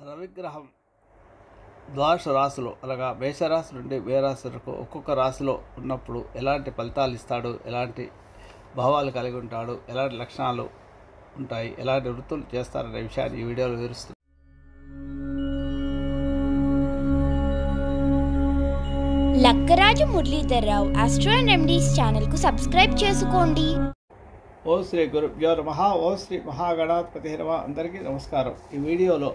రవిగ్రహం ద్వాదశ రాశులు అనగా మేషరాశి నుండి మేరాశి వరకు ఒక్కొక్క రాశిలో ఉన్నప్పుడు ఎలాంటి ఫలితాలు ఇస్తాడు, ఎలాంటి భావాలు కలిగి ఉంటాడు, ఎలాంటి లక్షణాలు ఉంటాయి, ఎలాంటి వృత్తులు చేస్తారనే విషయాన్ని ఈ వీడియోలో వివరిస్తుంది. Lakkaraju Muralidhar Rao astro and remedies ఛానల్కు సబ్స్క్రైబ్ చేసుకోండి. ఓం శ్రీ గురుభ్యో నమః. ఓం శ్రీ మహాగణాధిపతి నమః. అందరికీ నమస్కారం. ఈ వీడియోలో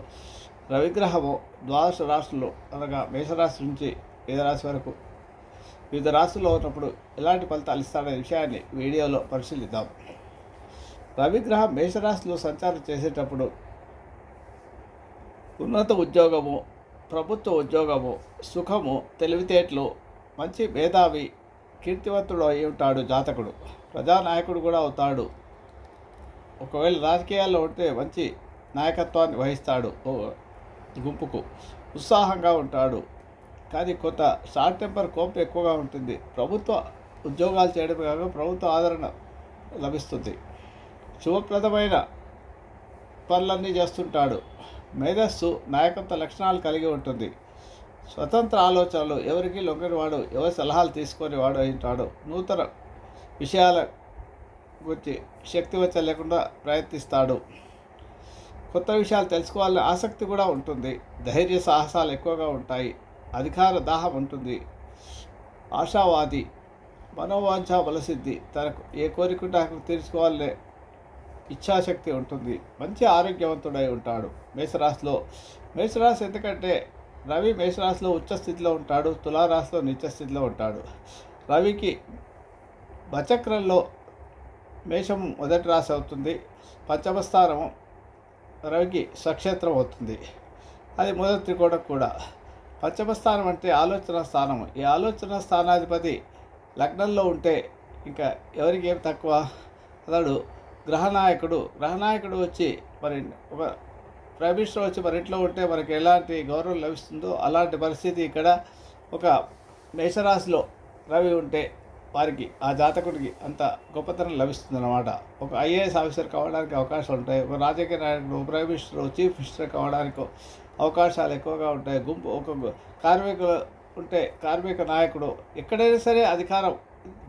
రవిగ్రహము ద్వాదశ రాశుల్లో అనగా మేషరాశి నుంచి మేధరాశి వరకు వివిధ రాశుల్లో ఉన్నప్పుడు ఎలాంటి ఫలితాలు ఇస్తాడనే విషయాన్ని వీడియోలో పరిశీలిద్దాం. రవిగ్రహం మేషరాశిలో సంచారం చేసేటప్పుడు ఉన్నత ఉద్యోగము, ప్రభుత్వ ఉద్యోగము, సుఖము, తెలివితేటలు, మంచి మేధావి, కీర్తివంతుడు అయి ఉంటాడు జాతకుడు. ప్రజానాయకుడు కూడా అవుతాడు. ఒకవేళ రాజకీయాల్లో ఉంటే మంచి నాయకత్వాన్ని వహిస్తాడు. గుంపుకు ఉత్సాహంగా ఉంటాడు. కానీ కొంత షార్ట్ టెంపర్, కోపం ఎక్కువగా ఉంటుంది. ప్రభుత్వ ఉద్యోగాలు చేయడమే కాక ప్రభుత్వ ఆదరణ లభిస్తుంది. శుభప్రదమైన పనులన్నీ చేస్తుంటాడు. మేధస్సు, నాయకత్వ లక్షణాలు కలిగి ఉంటుంది. స్వతంత్ర ఆలోచనలు, ఎవరికి లొంగనివాడు, ఎవరి సలహాలు తీసుకొని వాడు ఉంటాడు. నూతన విషయాల గురించి శక్తివంచన లేకుండా ప్రయత్నిస్తాడు. కొత్త విషయాలు తెలుసుకోవాలని ఆసక్తి కూడా ఉంటుంది. ధైర్య సాహసాలు ఎక్కువగా ఉంటాయి. అధికార దాహం ఉంటుంది. ఆశావాది, మనోవాంఛ బలసిద్ధి, తనకు ఏ కోరిక అక్కడ తీర్చుకోవాలనే ఇచ్ఛాశక్తి ఉంటుంది. మంచి ఆరోగ్యవంతుడై ఉంటాడు. మేషరాశి ఎందుకంటే రవి మేషరాశిలో ఉచ్చస్థితిలో ఉంటాడు, తులారాశిలో నిత్యస్థితిలో ఉంటాడు. రవికి బచక్రంలో మేషం మొదటి రాశి అవుతుంది. పంచమ స్థానము రవికి స్వక్షేత్రం అవుతుంది. అది మొదటి త్రికోణం కూడా. పంచమ స్థానం అంటే ఆలోచన స్థానము. ఈ ఆలోచన స్థానాధిపతి లగ్నంలో ఉంటే ఇంకా ఎవరికి ఏం తక్కువ. అతడు గ్రహనాయకుడు వచ్చి మరి ఒక ప్రైమ్ మినిస్టర్ వచ్చి మన ఇంట్లో ఉంటే మనకి ఎలాంటి గౌరవం లభిస్తుందో అలాంటి పరిస్థితి ఇక్కడ ఒక మేషరాశిలో రవి ఉంటే వారికి, ఆ జాతకుడికి అంత గొప్పతనం లభిస్తుందన్నమాట. ఒక ఐఏఎస్ ఆఫీసర్ కావడానికి అవకాశాలు ఉంటాయి. ఒక రాజకీయ నాయకుడు, ప్రైమ్ మినిస్టర్, చీఫ్ మినిస్టర్ కావడానికి అవకాశాలు ఎక్కువగా ఉంటాయి. ఒక కార్మికులు ఉంటే కార్మిక నాయకుడు, ఎక్కడైనా సరే అధికారం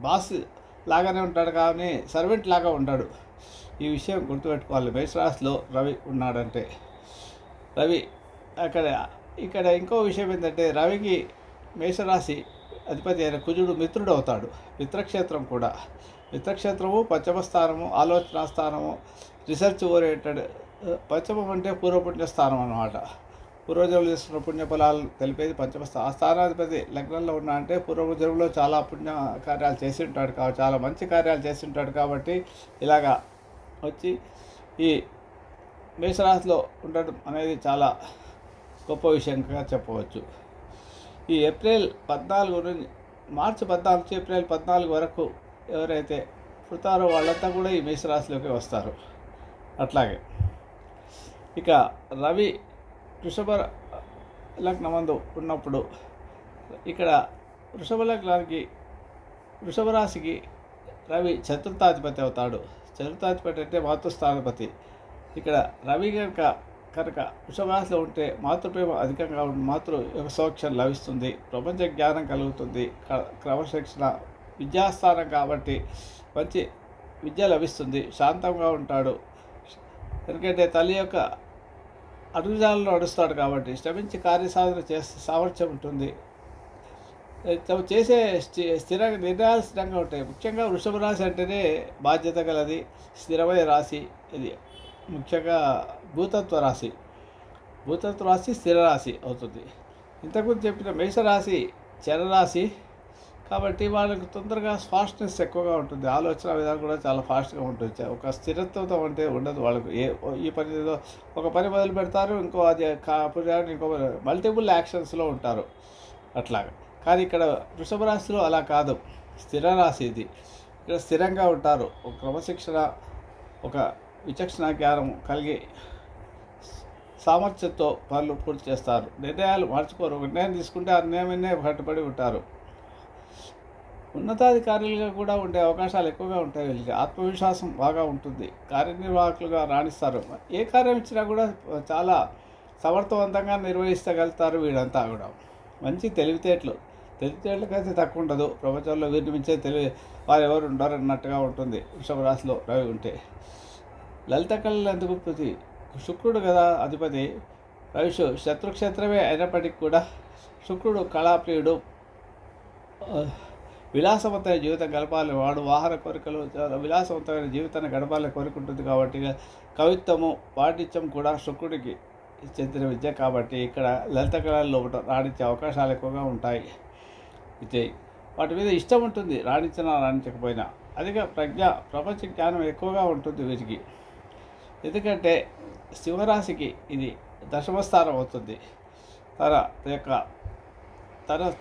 బాస్ లాగానే ఉంటాడు కానీ సర్వెంట్ లాగా ఉంటాడు. ఈ విషయం గుర్తుపెట్టుకోవాలి. మేషరాశిలో రవి ఉన్నాడంటే. రవి ఇక్కడ ఇంకో విషయం ఏంటంటే రవికి మేషరాశి అధిపతి అయిన కుజుడు మిత్రుడు అవుతాడు. మిత్రక్షేత్రం కూడా. మిత్రక్షేత్రము పంచమ స్థానము, ఆలోచనా స్థానము, రీసెర్చ్ ఓరియంటెడ్. పంచమం అంటే పూర్వపుణ్య స్థానం అన్నమాట. పూర్వజన్మలు చేస్తున్న పుణ్యఫలాలు తెలిపేది పంచమ స్థానం. ఆ స్థానాధిపతి లగ్నంలో ఉన్నా అంటే పూర్వజన్మలో చాలా పుణ్య కార్యాలు చేసి ఉంటాడు కాబట్టి, చాలా మంచి కార్యాలు చేసి ఉంటాడు కాబట్టి ఇలాగా వచ్చి ఈ మేషరాశిలో ఉండడం అనేది చాలా గొప్ప విషయంగా చెప్పవచ్చు. ఈ ఏప్రిల్ 14 నుంచి మార్చి 14 నుంచి ఏప్రిల్ 14 వరకు ఎవరైతే పుడతారో వాళ్ళంతా కూడా ఈ మేషరాశిలోకి వస్తారు. అట్లాగే ఇక రవి వృషభ లగ్నమందు ఉన్నప్పుడు ఇక్కడ వృషభ రాశికి రవి చతుర్థాధిపతి అవుతాడు. చతుర్థాధిపతి అంటే మాతృస్థానాధిపతి. ఇక్కడ రవి కనుక వృషభరాశిలో ఉంటే మాతృప్రేమ అధికంగా ఉంటుంది. మాతృ సౌఖ్యం లభిస్తుంది. ప్రపంచ జ్ఞానం కలుగుతుంది. క్రమశిక్షణ, విద్యాస్థానం కాబట్టి మంచి విద్య లభిస్తుంది. శాంతంగా ఉంటాడు. ఎందుకంటే తల్లి యొక్క అడుగుజాలలో నడుస్తాడు కాబట్టి శ్రమించి కార్యసాధన చేసే సామర్థ్యం ఉంటుంది. చేసే నిర్ణయాలు స్థిరంగా ఉంటాయి. ముఖ్యంగా వృషభ రాశి అంటేనే బాధ్యత గలది, స్థిరమైన రాశి. ఇది ముఖ్యంగా భూతత్వ రాశి స్థిర రాశి అవుతుంది. ఇంతకుముందు చెప్పిన మేషరాశి చరరాశి కాబట్టి వాళ్ళకి తొందరగా ఫాస్ట్నెస్ ఎక్కువగా ఉంటుంది. ఆలోచన విధానం కూడా చాలా ఫాస్ట్గా ఉంటుంది. ఒక స్థిరత్వంతో అంటే ఉండదు వాళ్ళకు. ఈ పని ఒక పని మొదలు పెడతారు, ఇంకో ఇంకో మల్టిపుల్ యాక్షన్స్లో ఉంటారు అట్లాగా. కానీ ఇక్కడ వృషభ రాశిలో అలా కాదు. స్థిర రాశి ఇది. ఇక్కడ స్థిరంగా ఉంటారు. ఒక క్రమశిక్షణ, ఒక విచక్షణ జ్ఞానం కలిగి సామర్థ్యంతో పనులు పూర్తి చేస్తారు. నిర్ణయాలు మార్చుకోరు. ఒక నిర్ణయం తీసుకుంటే ఆ నిర్ణయమే కట్టుబడి ఉంటారు. ఉన్నతాధికారులుగా కూడా ఉండే అవకాశాలు ఎక్కువగా ఉంటాయి. వీళ్ళకి ఆత్మవిశ్వాసం బాగా ఉంటుంది. కార్యనిర్వాహకులుగా రాణిస్తారు. ఏ కార్యం ఇచ్చినా కూడా చాలా సమర్థవంతంగా నిర్వహించగలుగుతారు. వీడంతా కూడా మంచి తెలివితేటలకైతే తక్కువ ఉండదు. ప్రపంచంలో వీరిని మించే వారు ఎవరు ఉండరు అన్నట్టుగా ఉంటుంది వృషభ రాశిలో రవి ఉంటే. లలిత కళలు ఎందుకు శుక్రుడు కదా అధిపతి. రవి శత్రుక్షేత్రమే అయినప్పటికీ కూడా శుక్రుడు కళాప్రియుడు, విలాసవంతమైన జీవితం గడపాలి. వాడు వాహన కోరికలు, విలాసవంతమైన జీవితాన్ని గడపాలని కోరుకుంటుంది కాబట్టి కవిత్వము పాండిత్యం కూడా శుక్రుడికి చెందిన విద్య కాబట్టి ఇక్కడ లలిత కళల్లో రాణించే అవకాశాలు ఎక్కువగా ఉంటాయి. విజయ్ వాటి మీద ఇష్టం ఉంటుంది, రాణించినా రాణించకపోయినా. అధిక ప్రపంచ జ్ఞానం ఎక్కువగా ఉంటుంది వీరికి. ఎందుకంటే సింహరాశికి ఇది దశమస్థానం అవుతుంది.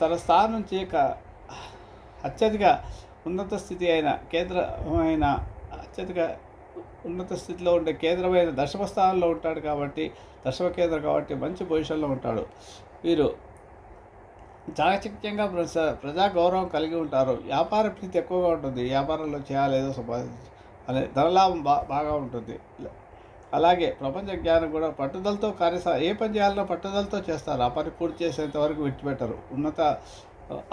తన స్థానం నుంచి అత్యధిక ఉన్నత స్థితి అయిన అత్యధిక ఉన్నత స్థితిలో ఉండే కేంద్రమైన దశమ స్థానంలో ఉంటాడు కాబట్టి దశమ కేంద్రం కాబట్టి మంచి పొజిషన్లో ఉంటాడు. వీరు చాకచక్యంగా ప్రజా గౌరవం కలిగి ఉంటారు. వ్యాపార ప్రీతి ఎక్కువగా ఉంటుంది. వ్యాపారంలో చేయాలేదో సంపాదించి అనే ధనలాభం బాగా ఉంటుంది. అలాగే ప్రపంచ జ్ఞానం కూడా పట్టుదలతో ఏ పని చేయాలన్నా పట్టుదలతో చేస్తారు. ఆ పని పూర్తి చేసేంత వరకు విడిచిపెట్టరు. ఉన్నత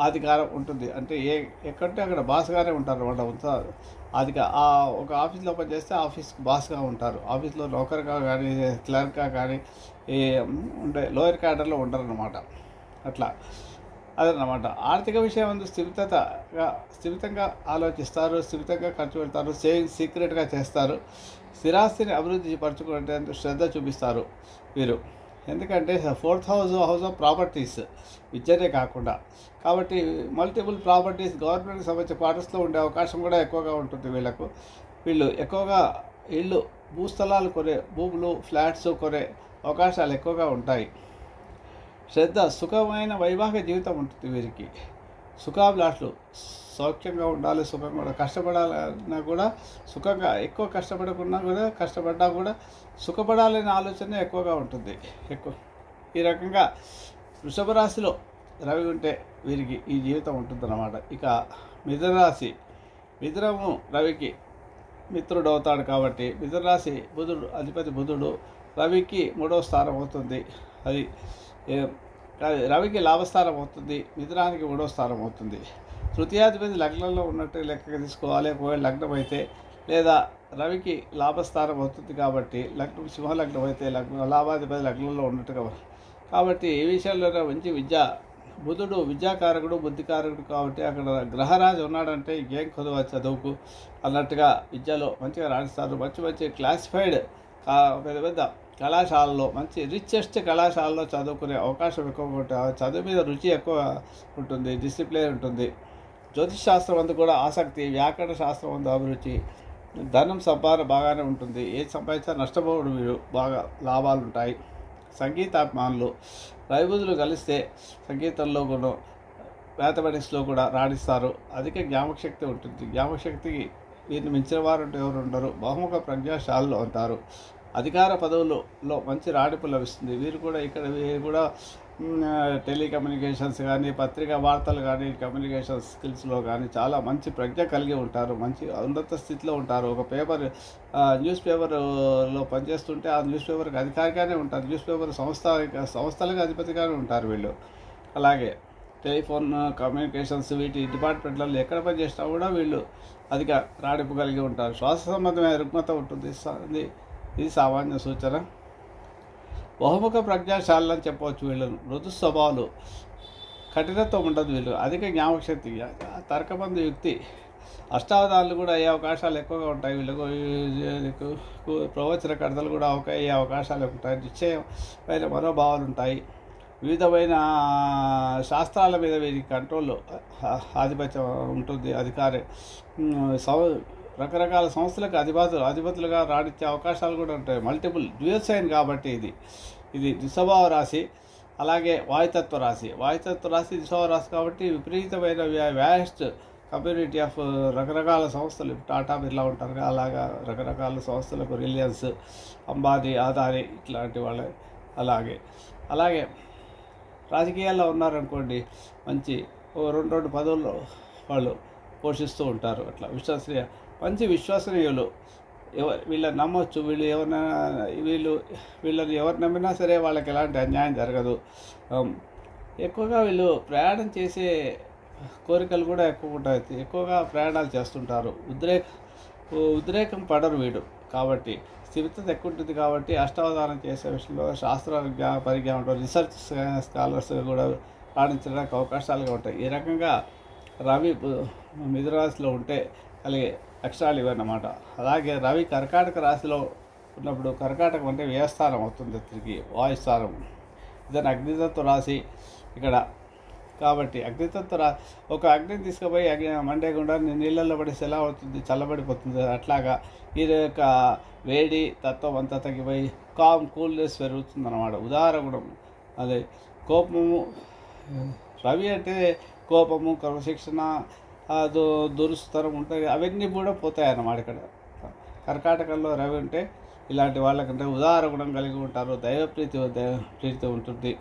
అధికారం ఉంటుంది. అంటే ఎక్కడంటే అక్కడ బాస్గానే ఉంటారు అన్నమాట. ఒక ఆఫీస్లో పని చేస్తే ఆఫీస్కి బాస్గా ఉంటారు. ఆఫీస్లో నౌకర్గా కానీ క్లర్క్గా కానీ ఉంటే లోయర్ క్యాడర్లో ఉంటారన్నమాట. అట్లా అదన్నమాట. ఆర్థిక విషయం అందు స్థిమితంగా ఆలోచిస్తారు, స్థిమితంగా ఖర్చు పెడతారు, సేవింగ్స్ సీక్రెట్గా చేస్తారు. స్థిరాస్తిని అభివృద్ధి పరచుకునే శ్రద్ధ చూపిస్తారు వీరు. ఎందుకంటే 4th హౌస్ ఆఫ్ ప్రాపర్టీస్ విద్యనే కాకుండా కాబట్టి మల్టిపుల్ ప్రాపర్టీస్ గవర్నమెంట్కి సంబంధించిన క్వార్టర్స్లో ఉండే అవకాశం కూడా ఎక్కువగా ఉంటుంది వీళ్ళకు. వీళ్ళు ఎక్కువగా ఇళ్ళు, భూస్థలాలు భూములు, ఫ్లాట్స్ కొనే అవకాశాలు ఎక్కువగా ఉంటాయి. శ్రద్ధ, సుఖమైన వైవాహిక జీవితం ఉంటుంది వీరికి. సుఖాభిలాషులు, సౌఖ్యంగా ఉండాలి, సుఖంగా కూడా కష్టపడాలన్నా కూడా సుఖంగా, ఎక్కువ కష్టపడ్డా కూడా సుఖపడాలనే ఆలోచన ఎక్కువగా ఉంటుంది. ఈ రకంగా వృషభ రాశిలో రవి ఉంటే వీరికి ఈ జీవితం ఉంటుందన్నమాట. ఇక మిథున రాశి, మిథునము రవికి మిత్రుడు అవుతాడు కాబట్టి మిథున రాశి అధిపతి బుధుడు రవికి 3వ స్థానం అవుతుంది. అది రవికి లాభస్థానం అవుతుంది, మిథునానికి 3వ స్థానం అవుతుంది. తృతీయాధిపతి లగ్నంలో ఉన్నట్టు లెక్కగా తీసుకోవాలి. ఒకవేళ లగ్నం అయితే లేదా రవికి లాభస్థానం అవుతుంది కాబట్టి లగ్నం సింహలగ్నం అయితే లాభాధిపతి లగ్నంలో ఉన్నట్టుగా కాబట్టి ఈ విషయంలో మంచి బుధుడు విద్యాకారకుడు, బుద్ధికారకుడు కాబట్టి అక్కడ గ్రహరాజు ఉన్నాడంటే ఇంకేం కొద్దిగా చదువుకు అన్నట్టుగా విద్యలో మంచిగా రాణిస్తారు. మంచి క్లాసిఫైడ్ పెద్ద కళాశాలలో, మంచి రిచెస్ట్ కళాశాలలో చదువుకునే అవకాశం ఎక్కువగా ఉంటుంది. చదువు మీద రుచి ఎక్కువ ఉంటుంది, డిసిప్లిన్ ఉంటుంది. జ్యోతిష్ శాస్త్రం అందు కూడా ఆసక్తి, వ్యాకరణ శాస్త్రం అందు అభిరుచి, ధనం సంపాదన బాగానే ఉంటుంది. ఏది సంపాదించినా నష్టపోవడం వీరు బాగా లాభాలు ఉంటాయి. సంగీతాభిమానులు రైబుదులు కలిస్తే సంగీతంలో కూడా మ్యాథమెటిక్స్లో కూడా రాణిస్తారు. అధిక జ్ఞాపకశక్తి ఉంటుంది. జ్ఞాపకశక్తికి వీరిని మించిన వారు ఎవరు ఉండరు. బహుముఖ ప్రజ్ఞాశాలులు అంటారు. అధికార పదవులలో మంచి రాణింపు లభిస్తుంది. వీరు కూడా టెలికమ్యూనికేషన్స్ కానీ, పత్రికా వార్తలు కానీ, కమ్యూనికేషన్ స్కిల్స్లో కానీ చాలా మంచి ప్రజ్ఞ కలిగి ఉంటారు. మంచి ఉన్నత స్థితిలో ఉంటారు. ఒక న్యూస్ పేపర్లో పనిచేస్తుంటే ఆ న్యూస్ పేపర్కి అధికారిగానే ఉంటారు. న్యూస్ పేపర్ సంస్థలకు అధిపతిగానే ఉంటారు వీళ్ళు. అలాగే టెలిఫోన్ కమ్యూనికేషన్స్ వీటి డిపార్ట్మెంట్లలో ఎక్కడ పనిచేసినా కూడా వీళ్ళు అధిక రాణింపు కలిగి ఉంటారు. శ్వాస సంబంధమైన రుగ్మత ఉంటుంది. ఇది సామాన్య సూచన. బహుముఖ ప్రజ్ఞాశాలు అని చెప్పవచ్చు. వీళ్ళు మృదు స్వభావాలు, కఠినత్వం ఉండదు. వీళ్ళు అధిక జ్ఞాపకశక్తి, తర్కబంధు యుక్తి, అష్టావధానాలు కూడా అయ్యే అవకాశాలు ఎక్కువగా ఉంటాయి. వీళ్ళకు ప్రవచనకర్తలు కూడా అయ్యే అవకాశాలు ఉంటాయి. నిశ్చయమైన మనోభావాలు ఉంటాయి. వివిధమైన శాస్త్రాల మీద వీరికి కంట్రోల్, ఆధిపత్యం ఉంటుంది. రకరకాల సంస్థలకు అధిపతులుగా రాణించే అవకాశాలు కూడా ఉంటాయి. మల్టిపుల్ డ్యూయల్ సైన్ కాబట్టి ఇది దిశభావ రాశి. అలాగే వాయుతత్వ రాశి దిశభావ రాశి కాబట్టి విపరీతమైన వ్యాస్ట్ కమ్యూనిటీ ఆఫ్ రకరకాల సంస్థలు, టాటా బిర్లా ఉంటారు అలాగా రకరకాల సంస్థలకు, రిలయన్స్, అంబానీ, ఆదాని ఇట్లాంటి వాళ్ళ అలాగే రాజకీయాల్లో ఉన్నారనుకోండి, మంచి 2 పదవుల్లో వాళ్ళు పోషిస్తూ ఉంటారు. అట్లా మంచి విశ్వసనీయులు, వీళ్ళని నమ్మొచ్చు. వీళ్ళని ఎవరు నమ్మినా సరే వాళ్ళకి ఎలాంటి అన్యాయం జరగదు. ఎక్కువగా వీళ్ళు ప్రయాణం చేసే కోరికలు కూడా ఎక్కువ ఉంటాయి. ఎక్కువగా ప్రయాణాలు చేస్తుంటారు. ఉద్రేకం పడరు వీడు. కాబట్టి స్థిమితత ఎక్కువ ఉంటుంది. కాబట్టి అష్టావధానం చేసే విషయంలో శాస్త్ర పరిజ్ఞానం, రీసెర్చ్ స్కాలర్స్ కూడా రాణించడానికి అవకాశాలుగా ఉంటాయి. ఈ రకంగా రవి మిథునరాశిలో ఉంటే కలిగే లక్షణాలు ఇవన్నమాట. అలాగే రవి కర్కాటక రాశిలో ఉన్నప్పుడు, కర్కాటకం అంటే వ్యయస్థానం అవుతుంది, తిరిగి వాయుస్థానం. ఇదని అగ్నితత్వ రాశి ఇక్కడ. కాబట్టి ఒక అగ్నిని తీసుకుపోయి మండే గుండా నీళ్ళల్లో పడిస్తే ఎలా అవుతుంది? చల్లబడిపోతుంది. అట్లాగా ఈ యొక్క వేడి తత్వం అంతా తగ్గిపోయి కూల్నెస్ పెరుగుతుంది అన్నమాట. ఉదార గుణం అదే కోపము. రవి అంటే కోపము, క్రమశిక్షణ, దురుస్తరం ఉంటుంది. అవన్నీ కూడా పోతాయి అన్నమాట. ఇక్కడ కర్కాటకంలో రవి ఉంటే ఇలాంటి వాళ్ళకంటే ఉదార గుణం కలిగి ఉంటారు. ప్రీతి ఉంటుంది.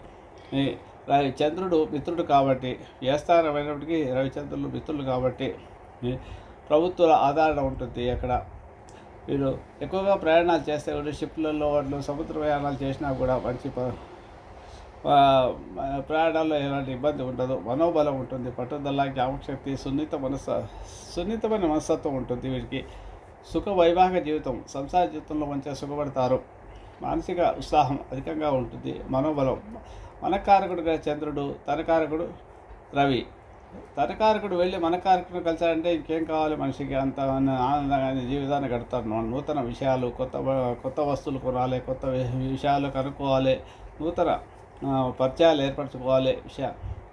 చంద్రుడు మిత్రుడు కాబట్టి, వ్యయస్థానమైనప్పటికీ రవిచంద్రులు మిత్రులు కాబట్టి ప్రభుత్వ ఆదరణ ఉంటుంది. అక్కడ వీరు ఎక్కువగా ప్రయాణాలు చేస్తే కూడా షిప్లలో వాటిలో సముద్ర ప్రయాణాలు చేసినా కూడా మంచి ప్రయాణాల్లో ఎలాంటి ఇబ్బంది ఉండదు. మనోబలం ఉంటుంది, పట్టుదల, జ్ఞాపకశక్తి, సున్నితమైన మనస్తత్వం ఉంటుంది. వీరికి సుఖ వైవాహిక జీవితం, సంసార జీవితంలో మంచిగా సుఖపడతారు. మానసిక ఉత్సాహం అధికంగా ఉంటుంది. మనోబలం. మనకారకుడుగా చంద్రుడు, తనకారకుడు రవి. తనకారకుడు వెళ్ళి మనకారకుడు కలిసాడంటే ఇంకేం కావాలి మనిషికి? అంత ఆనందంగా జీవితాన్ని గడుపుతారు. నూతన విషయాలు, కొత్త వస్తువులు కొనాలి, కొత్త విషయాలు కనుక్కోవాలి, నూతన పరిచయాలు ఏర్పరచుకోవాలి.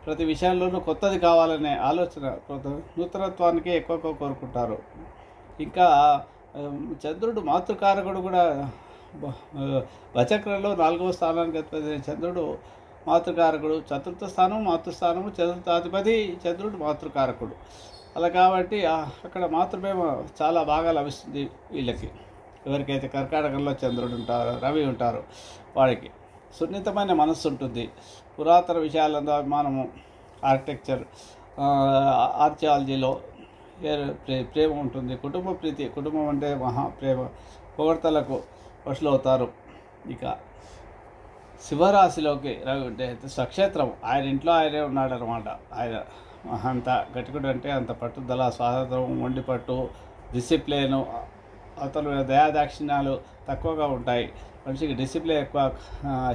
ప్రతి విషయంలోనూ కొత్తది కావాలనే ఆలోచన, నూతనత్వానికి ఎక్కువ కోరుకుంటారు. ఇంకా చంద్రుడు మాతృకారకుడు కూడా. వచక్రంలో 4వ స్థానానికి అధిపతి చంద్రుడు మాతృకారకుడు. చతుర్థ స్థానం మాతృస్థానము, చతుర్థాధిపతి చంద్రుడు మాతృకారకుడు. అలా కాబట్టి అక్కడ మాతృప్రేమ చాలా బాగా లభిస్తుంది వీళ్ళకి. ఎవరికైతే కర్కాటకంలో చంద్రుడు ఉంటారో, రవి ఉంటారో వాడికి సున్నితమైన మనస్సు ఉంటుంది. పురాతన విషయాలందు అభిమానము, ఆర్కిటెక్చర్, ఆర్కియాలజీలో ప్రేమ ఉంటుంది. కుటుంబ ప్రీతి. కుటుంబం అంటే మహాప్రేమ, పొగడ్తలకు వశులవుతారు. ఇక సింహరాశిలోకి రవి ఉంటే స్వక్షేత్రం, ఆయన ఇంట్లో ఆయనే ఉన్నాడనమాట. ఆయన అంత గట్టికుడు అంటే అంత పట్టుదల, స్వాతంత్రం, మొండి పట్టు, డిసిప్లిను, అతను దయాదాక్షిణ్యాలు తక్కువగా ఉంటాయి. మనిషికి డిసిప్లిన్ ఎక్కువ.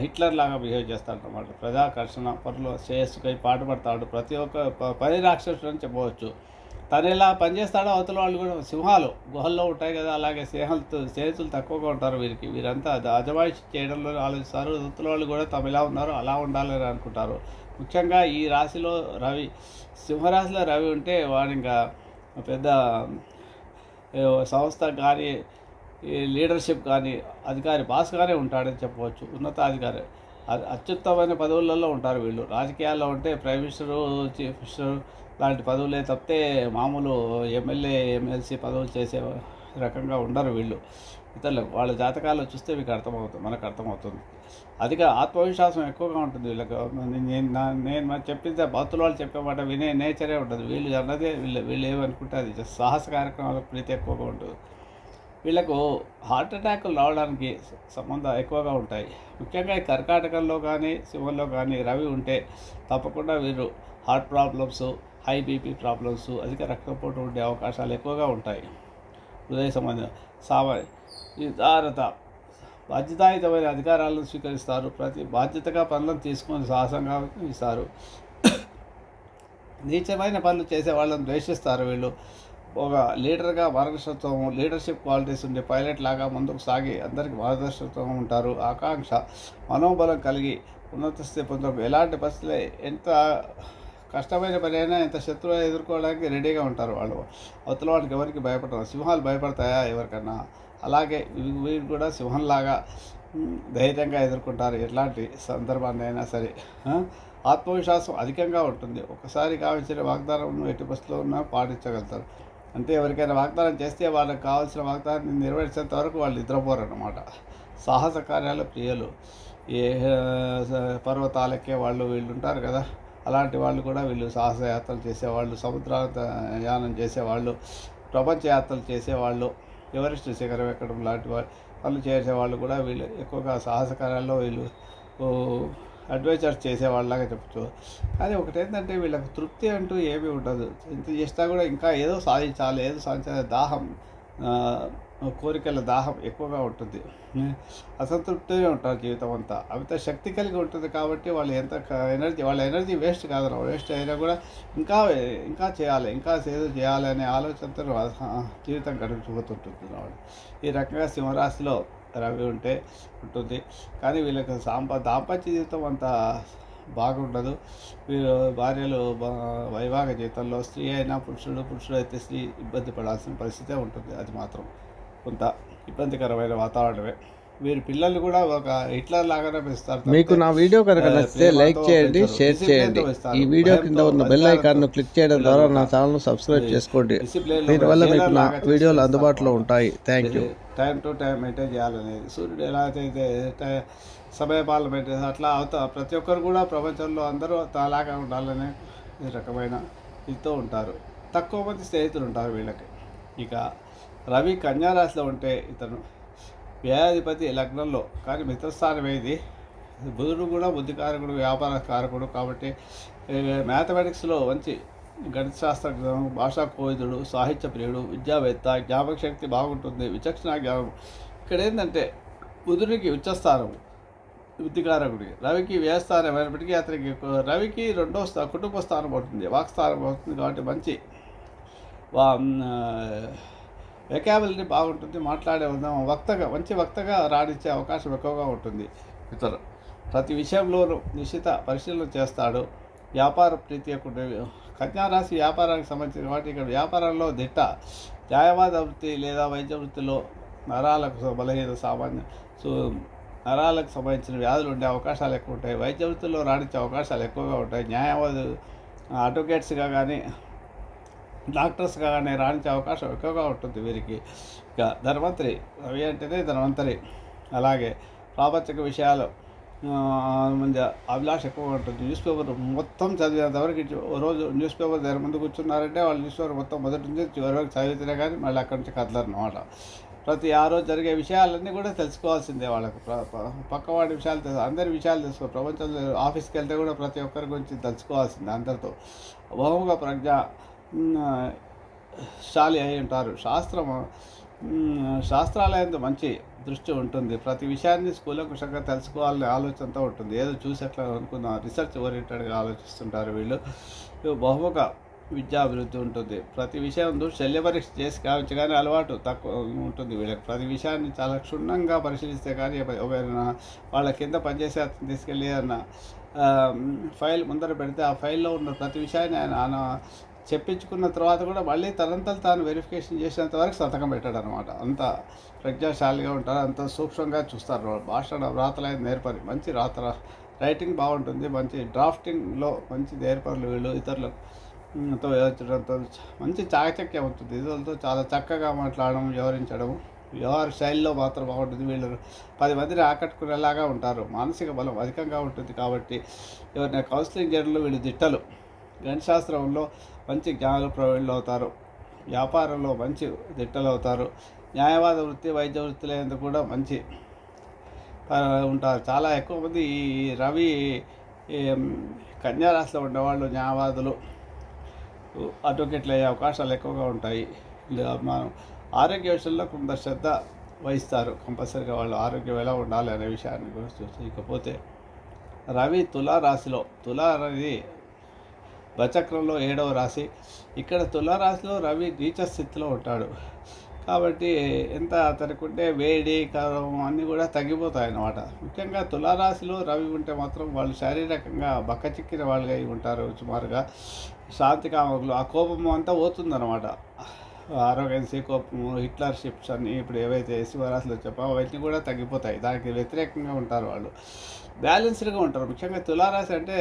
హిట్లర్ లాగా బిహేవ్ చేస్తాడనమాట. ప్రజాకర్షణ, పనులు శ్రేయస్సుకై పాటుపడతాడు. ప్రతి ఒక్క పని రాక్షసుడు అని చెప్పవచ్చు. తను ఎలా పనిచేస్తాడో అవతల వాళ్ళు కూడా. సింహాలు గుహల్లో ఉంటాయి కదా, అలాగే స్నేహితులు తక్కువగా ఉంటారు వీరికి. వీరంతా అజమాయిషి చేయడంలో ఆలోచిస్తారు. అవతల వాళ్ళు కూడా తమ ఎలా ఉన్నారో అలా ఉండాలని అనుకుంటారు. ముఖ్యంగా ఈ రాశిలో రవి, సింహరాశిలో రవి ఉంటే వాడు ఇంకా పెద్ద సంస్థ కానీ, లీడర్షిప్ కానీ, అధికారి, బాస్గానే ఉంటాడని చెప్పవచ్చు. ఉన్నతాధికారి, అత్యుత్తమైన పదవులలో ఉంటారు వీళ్ళు. రాజకీయాల్లో ఉంటే ప్రైమ్ మినిస్టరు, చీఫ్ మినిస్టర్ లాంటి పదవులే తప్పితే మామూలు ఎమ్మెల్యే, ఎమ్మెల్సీ పదవులు చేసే రకంగా ఉండరు వీళ్ళు. ఇతరులకు వాళ్ళ జాతకాల్లో చూస్తే మీకు మనకు అర్థమవుతుంది. అధిక ఆత్మవిశ్వాసం ఎక్కువగా ఉంటుంది వీళ్ళకి. నేను చెప్పింది భక్తుల వాళ్ళు చెప్పే మాట వినే నేచరే ఉంటుంది. వీళ్ళు అన్నదే వీళ్ళు ఏమనుకుంటే అది సాహస కార్యక్రమాలకు ప్రీతి ఎక్కువగా ఉంటుంది. వీళ్ళకు హార్ట్ అటాకులు రావడానికి సంబంధం ఎక్కువగా ఉంటాయి. ముఖ్యంగా ఈ కర్కాటకంలో కానీ, సింహంలో కానీ రవి ఉంటే తప్పకుండా వీరు heart problems, high BP problems, అధిక రక్తపోటు ఉండే అవకాశాలు ఎక్కువగా ఉంటాయి. హృదయ సంబంధం, ఉదారత, బాధ్యతాయుతమైన అధికారాలను స్వీకరిస్తారు. ప్రతి బాధ్యతగా పనులను తీసుకొని సాహసంగా ఇస్తారు. నీచమైన పనులు చేసే వాళ్ళని ద్వేషిస్తారు వీళ్ళు. ఒక లీడర్గా మార్గదర్శకత్వం, లీడర్షిప్ క్వాలిటీస్ ఉండే పైలట్ లాగా ముందుకు సాగి అందరికీ మార్గదర్శకత్వం ఉంటారు. ఆకాంక్ష, మనోబలం కలిగి ఉన్నత స్థితి పొందడం. ఎలాంటి పరిస్థితులు, ఎంత కష్టమైన పని అయినా, ఎంత శత్రువు ఎదుర్కోవడానికి రెడీగా ఉంటారు వాళ్ళు. అవతల వాళ్ళకి ఎవరికి భయపడరు. సింహాలు భయపడతాయా ఎవరికన్నా? అలాగే వీరు కూడా సింహంలాగా ధైర్యంగా ఎదుర్కొంటారు ఎట్లాంటి సందర్భాన్ని అయినా సరే. ఆత్మవిశ్వాసం అధికంగా ఉంటుంది. ఒకసారి కావాల్సిన వాగ్దానం ఎట్టి పరిస్థితుల్లో ఉన్నా పాటించగలుగుతారు. అంటే ఎవరికైనా వాగ్దానం చేస్తే వాళ్ళకి కావాల్సిన వాగ్దానాన్ని నెరవేర్చేంత వరకు వాళ్ళు నిద్రపోరు అన్నమాట. సాహస కార్యాలు ప్రియులు. ఏ పర్వతాలకే వాళ్ళు వీళ్ళు ఉంటారు కదా, అలాంటి వాళ్ళు కూడా వీళ్ళు సాహసయాత్రలు చేసేవాళ్ళు, సముద్ర యానం చేసేవాళ్ళు, ప్రపంచ యాత్రలు చేసేవాళ్ళు, ఎవరెస్ట్ శిఖరం ఎక్కడం లాంటి పనులు చేసే వాళ్ళు కూడా వీళ్ళు ఎక్కువగా సాహస కార్యాల్లో వీళ్ళు అడ్వెంచర్స్ చేసేవాళ్ళలాగా చెప్పచ్చు. కానీ ఒకటి ఏంటంటే వీళ్ళకి తృప్తి అంటూ ఏమీ ఉండదు. ఇంత చేసినా కూడా ఇంకా ఏదో సాధించాలి, ఏదో సాధించాలి దాహం, కోరికల దాహం ఎక్కువగా ఉంటుంది. అసంతృప్తిగా ఉంటారు జీవితం అంతా. అంత శక్తి కలిగి ఉంటుంది కాబట్టి వాళ్ళు ఎంత వాళ్ళ ఎనర్జీ వేస్ట్ కాదు, వేస్ట్ అయినా కూడా ఇంకా చేయాలి, ఇంకా ఏదో చేయాలి అనే ఆలోచనతో జీవితం గడిచిపోతుంటుంది వాళ్ళు. ఈ రకంగా సింహరాశిలో రవి ఉంటుంది. కానీ వీళ్ళకి దాంపత్య జీవితం అంత బాగుండదు. వీళ్ళు భార్యలు వైవాహిక జీవితంలో స్త్రీ అయినా పురుషుడు అయితే స్త్రీ ఇబ్బంది పడాల్సిన పరిస్థితే ఉంటుంది. అది మాత్రం కొంత ఇబ్బందికరమైన వాతావరణమే. వీరి పిల్లలు కూడా ఒక హిట్లర్ లాగానే పెంచుతారు. మీకు నా వీడియో కనుక నచ్చితే లైక్ చేయండి, షేర్ చేయండి. ఈ వీడియో కింద ఉన్న బెల్ ఐకాన్ను క్లిక్ చేయడం ద్వారా నా ఛానల్ను సబ్స్క్రైబ్ చేసుకోండి. దీనివల్ల మీకు నా వీడియోలు అందుబాటులో ఉంటాయి. Thank you. Time to time maintain చేయాలనేది, సూర్యుడు ఎలా అయితే సమయపాలన మెయింటైన్ అట్లా ప్రతి ఒక్కరు కూడా ప్రపంచంలో అందరూ అలాగా ఉండాలనే రకమైన ఇదితో ఉంటారు. తక్కువ మంది స్నేహితులు ఉంటారు వీళ్ళకి. ఇక రవి కన్యారాశిలో ఉంటే ఇతను వ్యయాధిపతి లగ్నంలో, కానీ మిత్రస్థానం ఏది. బుధుడు కూడా బుద్ధికారకుడు, వ్యాపార కారకుడు కాబట్టి మ్యాథమెటిక్స్లో మంచి గణిత శాస్త్రజ్ఞం, భాషా కోవిదుడు, సాహిత్య ప్రియుడు, విద్యావేత్త, జ్ఞాపక శక్తి బాగుంటుంది, విచక్షణ జ్ఞానం. ఇక్కడ ఏంటంటే బుధుడికి ఉచ్చస్థానం బుద్ధికారకుడికి, రవికి వ్యయస్థానం అయినప్పటికీ అతనికి రవికి రెండో కుటుంబ స్థానం అవుతుంది, వాక్స్థానం అవుతుంది. కాబట్టి మంచి వెకాబులరీ బాగుంటుంది, మాట్లాడే మంచి వక్తగా రాణించే అవకాశం ఎక్కువగా ఉంటుంది. ఇతరు ప్రతి విషయంలోనూ నిశ్చిత పరిశీలన చేస్తాడు. వ్యాపార ప్రీతియకుడు. కన్యారాశి వ్యాపారానికి సంబంధించిన కాబట్టి ఇక్కడ వ్యాపారంలో దిట్ట. న్యాయవాద వృత్తి లేదా వైద్య వృత్తిలో నరాలకు బలహీన నరాలకు సంబంధించిన వ్యాధులు ఉండే అవకాశాలు ఎక్కువ ఉంటాయి. వైద్య వృత్తిలో రాణించే అవకాశాలు ఎక్కువగా ఉంటాయి. న్యాయవాద అడ్వకేట్స్గా కానీ డాక్టర్స్గా కానీ రాణించే అవకాశం ఎక్కువగా ఉంటుంది వీరికి. ఇక ధన్వంతరి, రవి అంటేనే ధన్వంతరి. అలాగే ప్రాపంచిక విషయాలు మంచి అభిలాష ఎక్కువగా ఉంటుంది. న్యూస్ పేపర్ మొత్తం చదివేంతవరకు రోజు న్యూస్ పేపర్ దగ్గర ముందు కూర్చున్నారంటే వాళ్ళు న్యూస్ పేపర్ మొత్తం మొదటి నుంచి చివరి వరకు చదివితేనే కానీ మళ్ళీ అక్కడి నుంచి కదలరు అన్నమాట. ప్రతి ఆ రోజు జరిగే విషయాలన్నీ కూడా తెలుసుకోవాల్సిందే వాళ్ళకు. పక్కవాడి విషయాలు అందరి విషయాలు తెలుసుకో. ప్రపంచంలో ఆఫీస్కి వెళ్తే కూడా ప్రతి ఒక్కరి గురించి తెలుసుకోవాల్సిందే. అందరితో బహుముఖ ప్రజ్ఞాశాలి అయి ఉంటారు. శాస్త్రాలయందు మంచి దృష్టి ఉంటుంది. ప్రతి విషయాన్ని కూలంకుషంగా తెలుసుకోవాలనే ఆలోచనతో ఉంటుంది. ఏదో చూసి ఎట్లా అనుకుందాం, రీసెర్చ్ ఓరియంటెడ్గా ఆలోచిస్తుంటారు వీళ్ళు. బహుముఖ విద్యాభివృద్ధి ఉంటుంది. ప్రతి విషయం శల్య పరీక్ష చేసి కావచ్చు కానీ అలవాటు తక్కువ ఉంటుంది వీళ్ళకి. ప్రతి విషయాన్ని చాలా క్షుణ్ణంగా పరిశీలిస్తే కానీ వాళ్ళ కింద పనిచేసే అతను తీసుకెళ్ళి ఫైల్ ముందర పెడితే ఆ ఫైల్లో ఉన్న ప్రతి విషయాన్ని ఆయన చెప్పించుకున్న తర్వాత కూడా మళ్ళీ తనంతలు తాను వెరిఫికేషన్ చేసేంత వరకు సంతకం పెట్టాడు అనమాట. అంత ప్రజ్ఞాశాలిగా ఉంటారు, అంత సూక్ష్మంగా చూస్తారు. భాష వ్రాతలైన మంచి రైటింగ్ బాగుంటుంది. మంచి డ్రాఫ్టింగ్లో మంచి నేర్పరులు వీళ్ళు. ఇతరులతో వివరించడంతో మంచి చాకచక్యం ఉంటుంది. ఇతరులతో చాలా చక్కగా మాట్లాడడం, వివరించడం, వ్యవహార శైలిలో మాత్రం బాగుంటుంది. వీళ్ళు 10 మందిని ఆకట్టుకునేలాగా ఉంటారు. మానసిక బలం అధికంగా ఉంటుంది కాబట్టి ఎవరైనా కౌన్సిలింగ్ చేయడంలో వీళ్ళు దిట్టలు. గణితశాస్త్రంలో మంచి జ్ఞానులు ప్రవీణులు అవుతారు. వ్యాపారంలో మంచి దిట్టలు అవుతారు. న్యాయవాద వృత్తి, వైద్య వృత్తిలో కూడా మంచి ఉంటారు. చాలా ఎక్కువ మంది ఈ రవి కన్యారాశిలో ఉండేవాళ్ళు న్యాయవాదులు, అడ్వకేట్లు అయ్యే అవకాశాలు ఎక్కువగా ఉంటాయి. మనం ఆరోగ్య విషయంలో కొంత శ్రద్ధ వహిస్తారు. కంపల్సరీగా వాళ్ళు ఆరోగ్యం ఎలా ఉండాలి అనే విషయాన్ని కూడా చూసి. ఇకపోతే రవి తులారాశిలో, తులా అనేది బచక్రంలో 7వ రాశి. ఇక్కడ తులారాశిలో రవి నీచ స్థితిలో ఉంటాడు కాబట్టి ఎంత అతనికి ఉంటే వేడి, కారం అన్నీ కూడా తగ్గిపోతాయి అన్నమాట. ముఖ్యంగా తులారాశిలో రవి ఉంటే మాత్రం వాళ్ళు శారీరకంగా బక్కచిక్కిన వాళ్ళుగా ఉంటారు. సుమారుగా శాంతి కామకులు. ఆ కోపము అంతా పోతుందన్నమాట. ఆరోగెన్సీ, కోపము, హిట్లర్షిప్స్ అన్నీ ఇప్పుడు ఏవైతే సింహరాశిలో చెప్పామో అవన్నీ కూడా తగ్గిపోతాయి. దానికి వ్యతిరేకంగా ఉంటారు వాళ్ళు. బ్యాలెన్స్డ్గా ఉంటారు. ముఖ్యంగా తులారాశి అంటే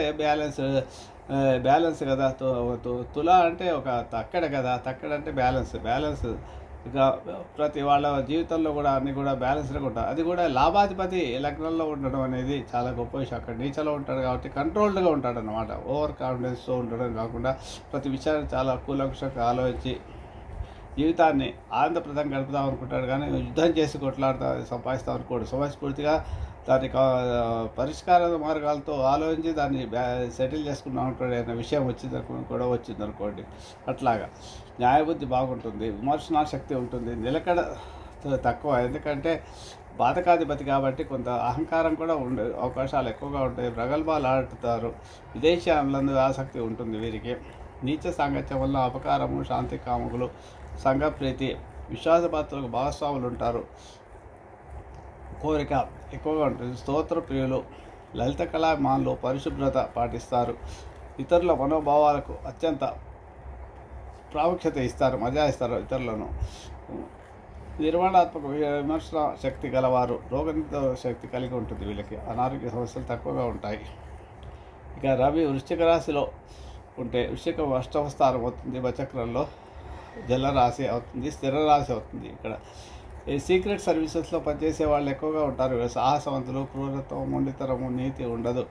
బ్యాలెన్స్ కదా. తులా అంటే ఒక తక్కడ కదా. తక్కడ అంటే బ్యాలెన్స్. ఇక ప్రతి వాళ్ళ జీవితంలో కూడా అన్నీ కూడా బ్యాలెన్స్డ్గా ఉంటారు. అది కూడా లాభాధిపతి లగ్నంలో ఉండడం అనేది చాలా గొప్ప విషయం. అక్కడ నీచలో ఉంటాడు కాబట్టి కంట్రోల్డ్గా ఉంటాడు అన్నమాట. ఓవర్ కాన్ఫిడెన్స్తో ఉండడం కాకుండా ప్రతి విషయాన్ని చాలా కూలంకుషంగా ఆలోచించి జీవితాన్ని ఆనందప్రదం గడుపుదాం అనుకుంటాడు, కానీ యుద్ధం చేసి కొట్లాడుతా సంపాదిస్తాం అనుకోడు. సమయస్ఫూర్తిగా దాని పరిష్కార మార్గాలతో ఆలోచించి దాన్ని సెటిల్ చేసుకున్నాం అనుకోండి. అనే విషయం గొడవ వచ్చిందనుకోండి, అట్లాగా న్యాయబుద్ధి బాగుంటుంది, విమర్శనా శక్తి ఉంటుంది, నిలకడ తక్కువ. ఎందుకంటే బాధకాధిపతి కాబట్టి కొంత అహంకారం కూడా ఉండే అవకాశాలు ఎక్కువగా ఉంటాయి. ప్రగల్భాలు ఆడుతారు. విదేశీయాలందు ఆసక్తి ఉంటుంది వీరికి. నీచ సాంగత్యం వల్ల అపకారము, శాంతి కాముకులు, సంఘప్రీతి, విశ్వాసపాత్రులకు భాగస్వాములు ఉంటారు. కోరిక ఎక్కువగా ఉంటుంది. స్తోత్ర ప్రియులు, లలిత కళామానులు, పరిశుభ్రత పాటిస్తారు. ఇతరుల మనోభావాలకు అత్యంత ప్రాముఖ్యత ఇస్తారు, మజా ఇస్తారు ఇతరులను. నిర్మాణాత్మక విమర్శన శక్తి గలవారు. రోగనిరోధక శక్తి కలిగి ఉంటుంది వీళ్ళకి. అనారోగ్య సమస్యలు తక్కువగా ఉంటాయి. ఇక రవి వృశ్చిక రాశిలో ఉంటే వృశ్చిక అష్టమ స్థానం అవుతుంది, వచక్రంలో జలరాశి అవుతుంది, స్థిర రాశి అవుతుంది. ఇక్కడ ఈ సీక్రెట్ సర్వీసెస్లో పనిచేసే వాళ్ళు ఎక్కువగా ఉంటారు. సాహసవంతులు, క్రూరత్వం, మొండితనము, నీతి ఉండదు.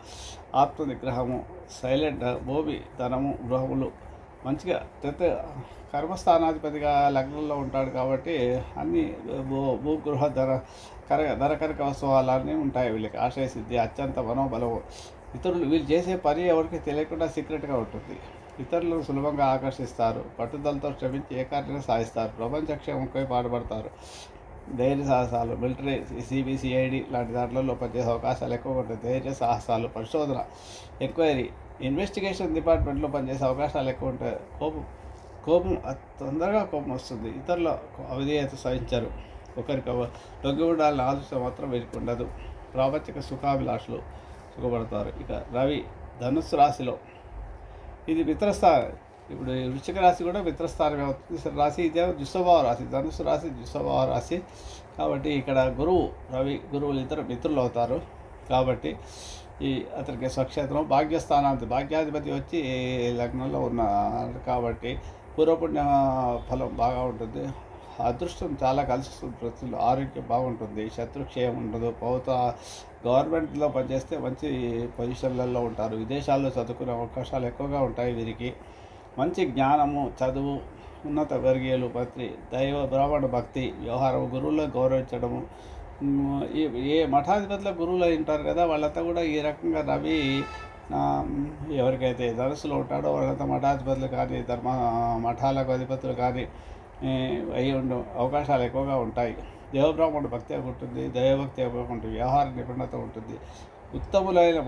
ఆత్మ నిగ్రహము, సైలెంట్, భూమి, ధనము, గృహములు మంచిగా కర్మస్థానాధిపతిగా లగ్నంలో ఉంటాడు కాబట్టి అన్ని భూగృహ ధరకరక వస్తువులన్నీ ఉంటాయి వీళ్ళకి. ఆశయ సిద్ధి, అత్యంత మనోబలము. ఇతరులు వీళ్ళు చేసే పని ఎవరికి తెలియకుండా సీక్రెట్గా ఉంటుంది. ఇతరులను సులభంగా ఆకర్షిస్తారు. పట్టుదలతో శ్రమించి ఏ కార్యాన్ని సాధిస్తారు. ప్రపంచ క్షేమంపై పాటుపడతారు. ధైర్య సాహసాలు, మిలిటరీ, సిబిసిఐడి లాంటి దాంట్లో పనిచేసే అవకాశాలు ఎక్కువగా ఉంటాయి. ధైర్య సాహసాలు, పరిశోధన, ఎంక్వైరీ, ఇన్వెస్టిగేషన్ డిపార్ట్మెంట్లో పనిచేసే అవకాశాలు ఎక్కువ ఉంటాయి. కోపం తొందరగా కోపం వస్తుంది. ఇతరుల అవిధేయత సహించరు. ఒకరికి లొంగి ఉండాలని ఆలోచన మాత్రం వీరికి ఉండదు. ప్రాపంచిక సుఖాభిలాషులు, సుఖపడతారు. ఇక రవి ధనుస్సు రాశిలో, ఇది మిత్రస్థానం. ఇప్పుడు వృశ్చిక రాశి కూడా మిత్రస్థానమే అవుతుంది. రాశి ఇదే దుస్వభావ రాశి. ధనుస్సు రాశి దుస్వభావ రాశి కాబట్టి ఇక్కడ గురువులు ఇద్దరు మిత్రులు అవుతారు. కాబట్టి అతనికి స్వక్షేత్రం భాగ్యాధిపతి వచ్చి లగ్నంలో ఉన్నారు కాబట్టి పూర్వపుణ్య ఫలం బాగా ఉంటుంది. అదృష్టం చాలా కలిసి వస్తుంది. ప్రతిలో ఆరోగ్యం బాగుంటుంది. శత్రుక్షయం ఉండదు. గవర్నమెంట్లో పనిచేస్తే మంచి పొజిషన్లలో ఉంటారు. విదేశాల్లో చదువుకునే అవకాశాలు ఎక్కువగా ఉంటాయి వీరికి. మంచి జ్ఞానము, చదువు, ఉన్నత వర్గీయులు, దైవ బ్రాహ్మణ భక్తి, వ్యవహారం, గురువులను గౌరవించడము. ఏ మఠాధిపతుల గురువులు ఉంటారు కదా, వాళ్ళంతా కూడా ఈ రకంగా రవి ఎవరికైతే ధనుసులో ఉంటాడో వాళ్ళంతా మఠాధిపతులు కానీ మఠాలకు అధిపతులు కానీ అయ్యి ఉండే అవకాశాలు ఎక్కువగా ఉంటాయి. దేవబ్రాహ్మణ భక్తి ఉంటుంది. దైవభక్తి ఎక్కువగా ఉంటుంది. వ్యవహార నిపుణత ఉంటుంది. ఉత్తములైన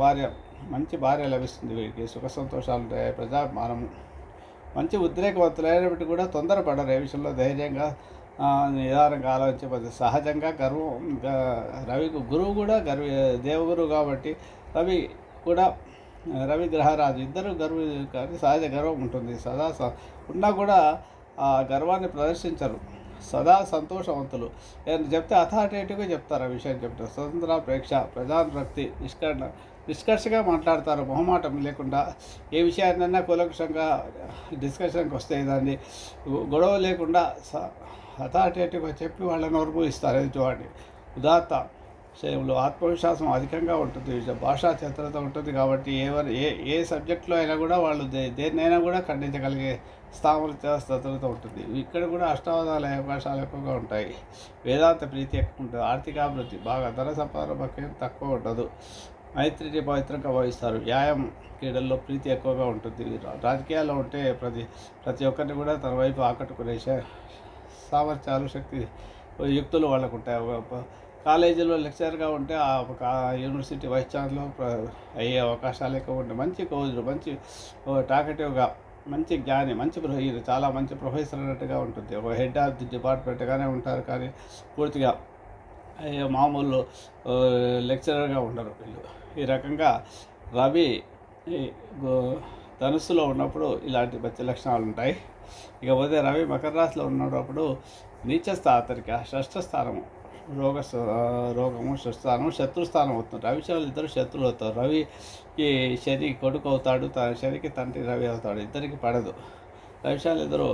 మంచి భార్య లభిస్తుంది వీరికి. సుఖ సంతోషాలు ఉంటాయి. ప్రజామానము, మంచి ఉద్రేకవంతులైనప్పటికీ కూడా తొందరపడరు. ఏ విషయంలో ధైర్యంగా నిదానంగా ఆలోచించబోతుంది. సహజంగా గర్వం. రవికి గురువు కూడా దేవగురువు కాబట్టి రవి గ్రహరాజు ఇద్దరు కానీ సహజ గర్వం ఉంటుంది. సదా ఉన్నా కూడా ఆ గర్వాన్ని ప్రదర్శించరు. సదా సంతోషవంతులు. ఏదైనా చెప్తే అథారిటేటివ్గా చెప్తారు. ఆ విషయం చెప్తారు. స్వతంత్ర ప్రేక్ష, ప్రజానురక్తి, నిష్కర్షగా మాట్లాడతారు. మొహమాటం లేకుండా ఏ విషయాన్నైనా కూలంకషంగా డిస్కషన్కి వస్తే దాన్ని గొడవ లేకుండా అథారిటేటివ్గా చెప్పి వాళ్ళని అనుభవిస్తారు ఎదుటివాడిని. ఉదాత్త విషయంలో ఆత్మవిశ్వాసం అధికంగా ఉంటుంది. భాషా చతురత ఉంటుంది కాబట్టి ఏ సబ్జెక్టులో అయినా కూడా వాళ్ళు దేన్నైనా కూడా ఖండించగలిగే చతురత ఉంటుంది. ఇక్కడ కూడా అష్టావధాల అవకాశాలు ఎక్కువగా ఉంటాయి. వేదాంత ప్రీతి ఎక్కువ ఉంటుంది. ఆర్థికాభివృద్ధి బాగా, ధన సంపాదన భక్తి తక్కువ ఉండదు. మైత్రిని పవిత్రంగా భావిస్తారు. వ్యాయామం, క్రీడల్లో ప్రీతి ఎక్కువగా ఉంటుంది. రాజకీయాల్లో ఉంటే ప్రతి ఒక్కరిని కూడా తన వైపు ఆకట్టుకునే సామర్థ్యాలు, శక్తి యుక్తులు వాళ్ళకు ఉంటాయి. కాలేజీలో లెక్చరర్గా ఉంటే యూనివర్సిటీ వైస్ ఛాన్సలర్ అయ్యే అవకాశాలు ఎక్కువ ఉంటాయి. మంచి కోజులు, మంచి టాకెటివ్గా, మంచి జ్ఞాని, చాలా మంచి ప్రొఫెసర్ అన్నట్టుగా ఉంటుంది. ఒక హెడ్ ఆఫ్ ది డిపార్ట్మెంట్గానే ఉంటారు కానీ పూర్తిగా మామూలు లెక్చరర్గా ఉండరు వీళ్ళు. ఈ రకంగా రవి ధనుస్సులో ఉన్నప్పుడు ఇలాంటి మంచి లక్షణాలు ఉంటాయి. ఇకపోతే రవి మకర రాశిలో ఉన్నప్పుడు అతనికి షష్ఠ స్థానము, రోగము, షష్ఠస్థానం, శత్రుస్థానం అవుతుంది. రవిశాలు ఇద్దరు శత్రువులు అవుతారు. రవికి శని కొడుకు అవుతాడు, శనికి తండ్రి రవి అవుతాడు. ఇద్దరికి పడదు. రవిశాలు ఇద్దరు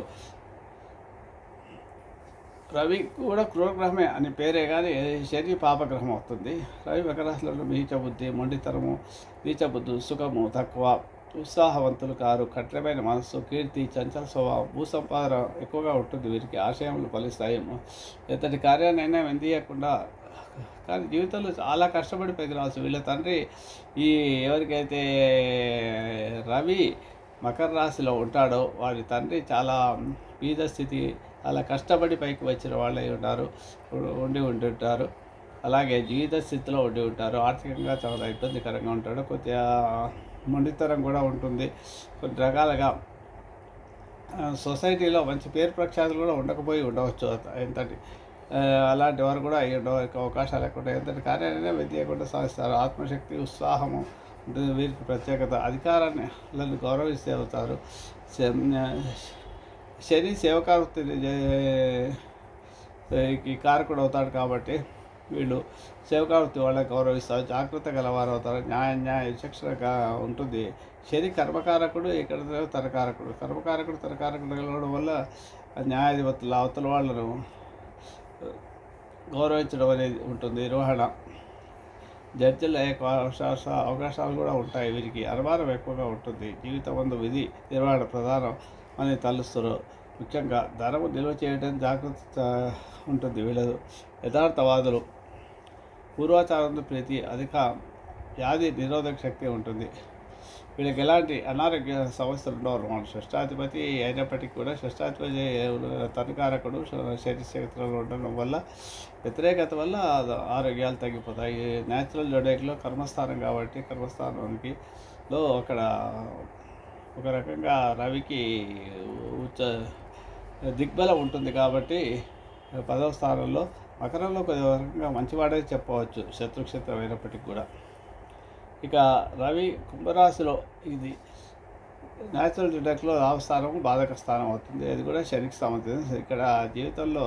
రవి కూడా క్రూరగ్రహమే అని పేరే కానీ శని పాపగ్రహం అవుతుంది. రవి మకర రాశిలో నీచ బుద్ధి, మొండితనము, నీచ బుద్ధి, సుఖము తక్కువ, ఉత్సాహవంతులు కారు, కఠినమైన మనస్సు, కీర్తి, చంచల స్వభావం, భూ సంపాదన ఎక్కువగా ఉంటుంది. వీరికి ఆశయములు ఫలిస్తాయి. ఎంతటి కార్యాన్నైనా వెందియకుండా కానీ జీవితంలో చాలా కష్టపడి పైకి రావచ్చు. వీళ్ళ తండ్రి ఈ ఎవరికైతే రవి మకర రాశిలో ఉంటాడో వారి తండ్రి చాలా బీద స్థితి, అలా కష్టపడి పైకి వచ్చిన వాళ్ళై ఉండి ఉంటారు. అలాగే జీవిత స్థితిలో ఉండి ఉంటారు. ఆర్థికంగా చాలా ఇబ్బందికరంగా ఉంటాడు. కొద్దిగా మొండితనం కూడా ఉంటుంది. కొన్ని రకాలుగా సొసైటీలో మంచి పేరు ప్రఖ్యాతులు కూడా ఉండవచ్చు. ఎంతటి అలాంటి వారు కూడా అయ్యి ఉండడానికి అవకాశాలు ఎక్కువ ఉంటాయి. ఎంతటి కార్యాలైనా వెతియకుండా సాధిస్తారు. ఆత్మశక్తి, ఉత్సాహము ఉంటుంది వీరికి ప్రత్యేకత. అధికారాన్ని గౌరవిస్తే అవుతారు. శని సేవకావృత్తికి కారకుడు అవుతాడు కాబట్టి వీళ్ళు సేవకావృత్తి వాళ్ళకి గౌరవిస్తారు. జాగ్రత్త గలవారు అవుతారు. న్యాయ విచక్షణగా ఉంటుంది. శని కర్మకారకుడు, ఇక్కడ తనకారకుడు. కర్మకారకుడు కలవడం వల్ల న్యాయాధిపతులు అవతల వాళ్ళను గౌరవించడం అనేది ఉంటుంది. నిర్వహణ జడ్జిల అవకాశాలు కూడా ఉంటాయి. వీరికి అనుమానం ఎక్కువగా ఉంటుంది. జీవితం ముందు విధి నిర్వహణ ప్రధానం అని తలుస్తారు. ముఖ్యంగా ధనము నిల్వ చేయడం జాగ్రత్త ఉంటుంది. వీళ్ళదు యథార్థవాదులు. పూర్వాచారంతో ప్రీతి, అధిక వ్యాధి నిరోధక శక్తి ఉంటుంది. వీళ్ళకి ఎలాంటి అనారోగ్య సమస్యలు ఉండవు. మన షష్టాధిపతి అయినప్పటికీ కూడా షష్టాధిపతి తనకారకుడు శరీరక్షేత్రంలో ఉండడం వల్ల వ్యతిరేకత వల్ల ఆరోగ్యాలు తగ్గిపోతాయి. న్యాచురల్ జోడేక్లో కర్మస్థానం కాబట్టి కర్మస్థానానికి అక్కడ ఒక రకంగా రవికి దిగ్బలం ఉంటుంది కాబట్టి 10వ స్థానంలో మకరంలో కొద్ది రకంగా మంచివాడే చెప్పవచ్చు, శత్రుక్షేత్రం అయినప్పటికీ కూడా. ఇక రవి కుంభరాశిలో ఇది న్యాచురల్ జోడేక్లో స్థానం బాధక స్థానం అవుతుంది. అది కూడా శనికి సంబంధించింది. ఇక్కడ జీవితంలో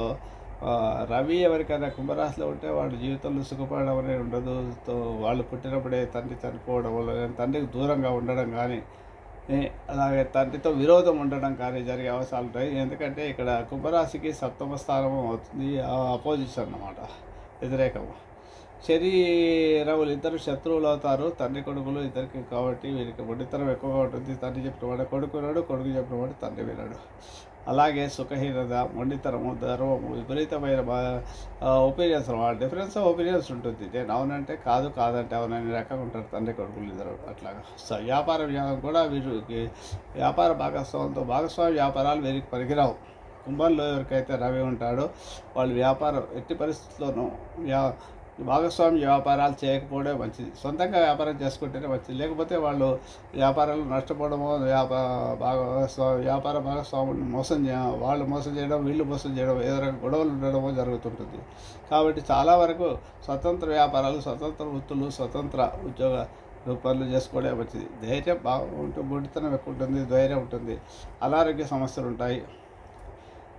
రవి ఎవరికైనా కుంభరాశిలో ఉంటే వాడు జీవితంలో సుఖపడడం అనేది ఉండదు. వాళ్ళు పుట్టినప్పుడే తండ్రి చనిపోవడం వల్ల తండ్రికి దూరంగా ఉండడం కానీ, అలాగే తండ్రితో విరోధం ఉండడం కానీ జరిగే అవకాశాలు ఉంటాయి. ఎందుకంటే ఇక్కడ కుంభరాశికి 7వ స్థానం అవుతుంది, అపోజిషన్ అన్నమాట, వ్యతిరేకం. శరీరములు ఇద్దరు శత్రువులు అవుతారు, తండ్రి కొడుకులు ఇద్దరికి. కాబట్టి వీరికి మొండితనం ఎక్కువగా ఉంటుంది. తండ్రి చెప్పిన వాడు కొడుకు వినడు, కొడుకు చెప్పిన వాడు తండ్రి వినడు. అలాగే సుఖహీనత, మొండితనము, గర్వము, విపరీతమైన ఒపీనియన్స్, డిఫరెన్స్ ఆఫ్ ఒపీనియన్స్ ఉంటుంది. నేను అవునంటే కాదు, కాదంటే అవునని రకంగా ఉంటారు తండ్రి కొడుకులు ఇద్దరు. అట్లాగా వ్యాపార విధానం కూడా వీరికి వ్యాపార భాగస్వామి వ్యాపారాలు వీరికి పనికిరావు. కుంభంలో ఎవరికైతే రవి ఉంటాడో వాళ్ళు వ్యాపారం ఎట్టి పరిస్థితుల్లోనూ భాగస్వామి వ్యాపారాలు చేయకపోవడే మంచిది. సొంతంగా వ్యాపారం చేసుకుంటేనే మంచిది. లేకపోతే వాళ్ళు వ్యాపారాలు నష్టపోవడమో, వ్యాపార భాగస్వాముని వాళ్ళు మోసం చేయడం, వీళ్ళు మోసం చేయడం, ఏదో రకం గొడవలు ఉండడమో జరుగుతుంటుంది. కాబట్టి చాలా వరకు స్వతంత్ర వ్యాపారాలు, స్వతంత్ర వృత్తులు, స్వతంత్ర ఉద్యోగ పనులు చేసుకోవడే మంచిది. ధైర్యం బాగుంటుంది, మొండితనం ఎక్కువ ఉంటుంది, ధైర్యం ఉంటుంది. అనారోగ్య సమస్యలు ఉంటాయి.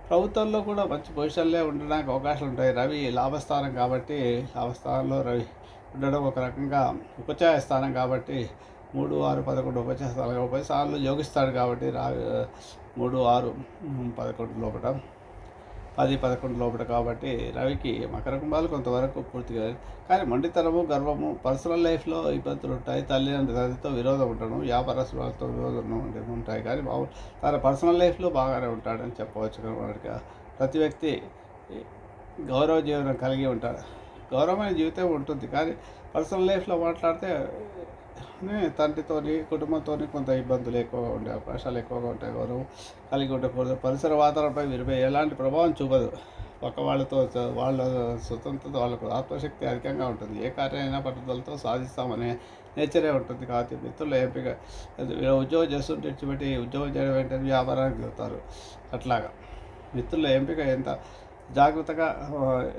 ప్రభుత్వంలో కూడా మంచి పొజిషన్లే ఉండడానికి అవకాశాలు ఉంటాయి. రవి లాభస్థానం కాబట్టి, లాభస్థానంలో రవి ఉండడం ఒక రకంగా ఉపచాయ స్థానం కాబట్టి 3, 6, 11 ఉపచాయ స్థానం. ఉపచాయాలు యోగిస్తాడు కాబట్టి 3, 6, 11 లోపల 10, 11 లోపల కాబట్టి రవికి మకర కుంభాలు కొంతవరకు పూర్తిగా. కానీ మొండితనము, గర్వము, పర్సనల్ లైఫ్లో ఇబ్బందులు ఉంటాయి. తల్లితో విరోధం ఉండడం, వ్యాపారస్తులతో విరోధం ఉంటాయి. కానీ తన పర్సనల్ లైఫ్లో బాగానే ఉంటాడని చెప్పవచ్చు. కనుక ప్రతి వ్యక్తి గౌరవ జీవనం కలిగి ఉంటాడు. గౌరవమైన జీవితం ఉంటుంది. కానీ పర్సనల్ లైఫ్లో మాట్లాడితే తండ్రితోని, కుటుంబంతోని కొంత ఇబ్బందులు ఎక్కువగా ఉండే అవకాశాలు ఎక్కువగా ఉంటాయి. గౌరవం కలిగి ఉండకూడదు. పరిసర వాతావరణంపై వీరిపై ఎలాంటి ప్రభావం చూపదు. పక్క వాళ్ళతో వాళ్ళ స్వతంత్రత, వాళ్ళకు ఆత్మశక్తి అధికంగా ఉంటుంది. ఏ కార్యమైనా పట్టుదలతో సాధిస్తామనే నేచరే ఉంటుంది. కాబట్టి మిత్రుల ఎంపిక ఉద్యోగం చేస్తుంటే విడిచిపెట్టి ఉద్యోగం చేయడం వెంటనే వ్యాపారానికి వెళ్తారు. అట్లాగా మిత్రుల ఎంపిక ఎంత జాగ్రత్తగా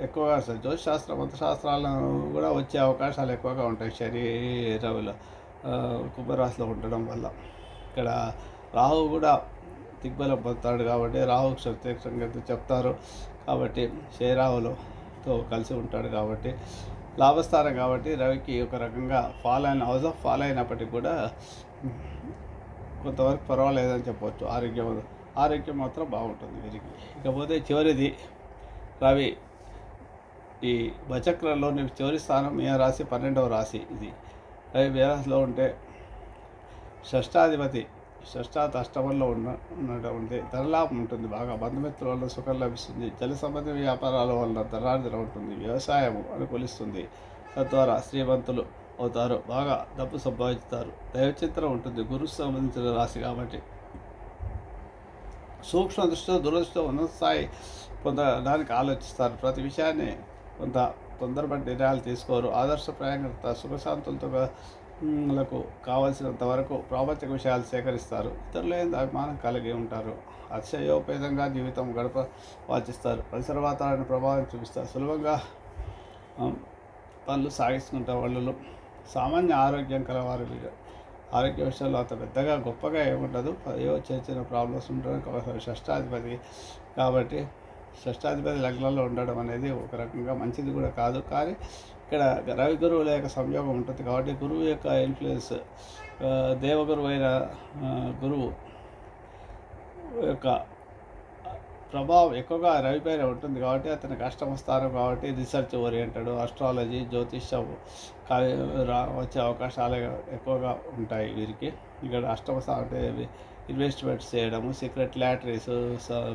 ఎక్కువగా జ్యోతిశాస్త్రం, మంత్రశాస్త్రాలను కూడా వచ్చే అవకాశాలు ఎక్కువగా ఉంటాయి శరీరంలో కుంభరాశిలో ఉండడం వల్ల. ఇక్కడ రాహు కూడా దిగ్బలం పొందుతాడు కాబట్టి రాహుకు ప్రత్యేకంగా చెప్తారు. కాబట్టి శరీరాహులతో కలిసి ఉంటాడు కాబట్టి లాభస్థానం కాబట్టి రవికి ఒక రకంగా హౌస్ ఆఫ్ ఫాల్ అయినప్పటికీ కూడా కొంతవరకు పర్వాలేదని చెప్పవచ్చు. ఆరోగ్యం మాత్రం బాగుంటుంది వీరికి. ఇకపోతే చివరిది రవి ఈ బచక్రంలోని చివరి స్థానం మీన రాశి, 12వ రాశి. ఇది రవి మీనరాశిలో ఉంటే షష్టాధిపతి అష్టమంలో ఉన్నటువంటి ధనలాభం ఉంటుంది. బాగా బంధుమిత్రుల వల్ల సుఖం లభిస్తుంది. జల సంబంధ వ్యాపారాల వల్ల ధనార్జన ఉంటుంది. వ్యవసాయము అనుకూలిస్తుంది. తద్వారా శ్రీమంతులు అవుతారు. బాగా డబ్బు సంపాదిస్తారు. దైవచింతన ఉంటుంది. గురువు సంబంధించిన రాశి కాబట్టి సూక్ష్మ దృష్టితో దురదృష్టితో ఉన్నత స్థాయి పొందడానికి ఆలోచిస్తారు. ప్రతి విషయాన్ని కొంత తొందరపడి నిర్ణయాలు తీసుకోరు. ఆదర్శప్రాయంగా సుఖశాంతులతో లకు కావలసినంత వరకు ప్రాపంచిక విషయాలు సేకరిస్తారు. ఇతరులైన అభిమానం కలిగి ఉంటారు. అతిశయోపేతంగా జీవితం వాచిస్తారు. పరిసర వాతావరణ ప్రభావం చూపిస్తారు. సులభంగా పనులు సాగిస్తుంటే వాళ్ళు సామాన్య ఆరోగ్యం కలవారు. ఆరోగ్య విషయాల్లో అంత పెద్దగా గొప్పగా ఏముండదు. చిన్న చిన్న ప్రాబ్లమ్స్ ఉండడం షష్టాధిపతి కాబట్టి షష్టాధిపతి లగ్నంలో ఉండడం అనేది ఒక రకంగా మంచిది కూడా కాదు. కానీ ఇక్కడ రవి గురువుల యొక్క సంయోగం ఉంటుంది కాబట్టి గురువు యొక్క ఇన్ఫ్లుయెన్స్ దేవగురువు అయిన గురువు యొక్క ప్రభావం ఎక్కువగా రవి పైన ఉంటుంది కాబట్టి అతనికి అష్టమ స్థానం కాబట్టి రీసెర్చ్ ఓరియంటెడ్ ఆస్ట్రాలజీ జ్యోతిష్యం వచ్చే అవకాశాలు ఎక్కువగా ఉంటాయి వీరికి. ఇక్కడ అష్టమ స్థానం అంటే ఇన్వెస్ట్మెంట్స్ చేయడము, సీక్రెట్ లాటరీస్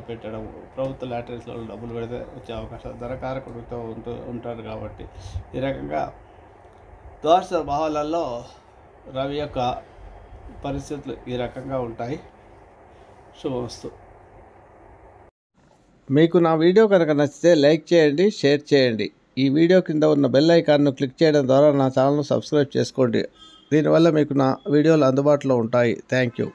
పెట్టడము, ప్రభుత్వ లాటరీస్లో డబ్బులు పెడితే వచ్చే అవకాశాలు ధనకారకుడితో ఉంటారు కాబట్టి ఈ రకంగా ద్వాదశ భావాలలో రవి యొక్క పరిస్థితులు ఈ రకంగా ఉంటాయి. శుభమస్తు. మీకు నా వీడియో కనుక నచ్చితే లైక్ చేయండి, షేర్ చేయండి. ఈ వీడియో కింద ఉన్న బెల్ ఐకాన్ను క్లిక్ చేయడం ద్వారా నా ఛానల్ను సబ్స్క్రైబ్ చేసుకోండి. దీనివల్ల మీకు నా వీడియోలు అందుబాటులో ఉంటాయి. Thank you.